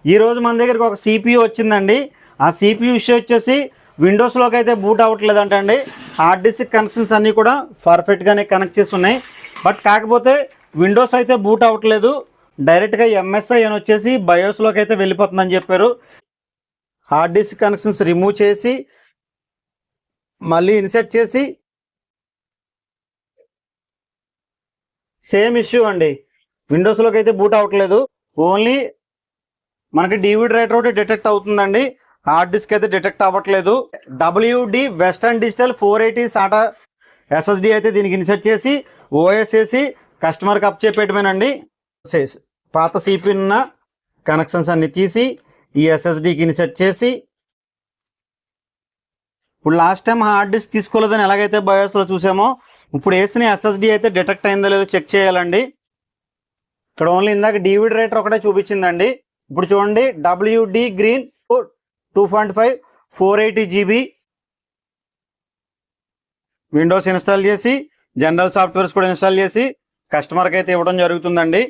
ఈరోజు మన దగ్గరికి ఒక సిపియూ వచ్చిందండి. ఆ సిపియూ ఇష్యూ వచ్చేసి విండోస్లోకి అయితే బూట్ అవ్వట్లేదంట అండి. హార్డ్ డిస్క్ కనెక్షన్స్ అన్నీ కూడా పర్ఫెక్ట్గానే కనెక్ట్ చేసి ఉన్నాయి. బట్ కాకపోతే విండోస్ అయితే బూట్ అవ్వట్లేదు. డైరెక్ట్గా ఎంఎస్ఐ అని వచ్చేసి బయోస్లోకి అయితే వెళ్ళిపోతుందని చెప్పారు. హార్డ్ డిస్క్ కనెక్షన్స్ రిమూవ్ చేసి మళ్ళీ ఇన్సెట్ చేసి సేమ్ ఇష్యూ అండి. విండోస్లోకి అయితే బూట్ అవ్వట్లేదు. ఓన్లీ మనకి డివిడి రైటర్ ఒకటి డిటెక్ట్ అవుతుందండి. హార్డ్ డిస్క్ అయితే డిటెక్ట్ అవ్వట్లేదు. WD western digital 480 SATA SSD అయితే దీనికి ఇన్సెట్ చేసి ఓఎస్ వేసి కస్టమర్కి అప్ చెప్పేయటమేనండి. పాత సిపి ఉన్న కనెక్షన్స్ అన్ని తీసి ఈ SSDకి ఇన్సెట్ చేసి, ఇప్పుడు లాస్ట్ టైం హార్డ్ డిస్క్ తీసుకోలేదని ఎలాగైతే బయోస్లో చూసామో ఇప్పుడు వేసిన SSD అయితే డిటెక్ట్ అయిందో లేదో చెక్ చేయాలండి. ఇక్కడ ఓన్లీ ఇందాక డివిడి రైటర్ ఒకటే చూపించిందండి. ఇప్పుడు చూడండి WD green 2.5 480 GB Windows install చేసి జనరల్ సాఫ్ట్వేర్స్ కూడా ఇన్స్టాల్ చేసి కస్టమర్కి అయితే ఇవ్వడం జరుగుతుందండి.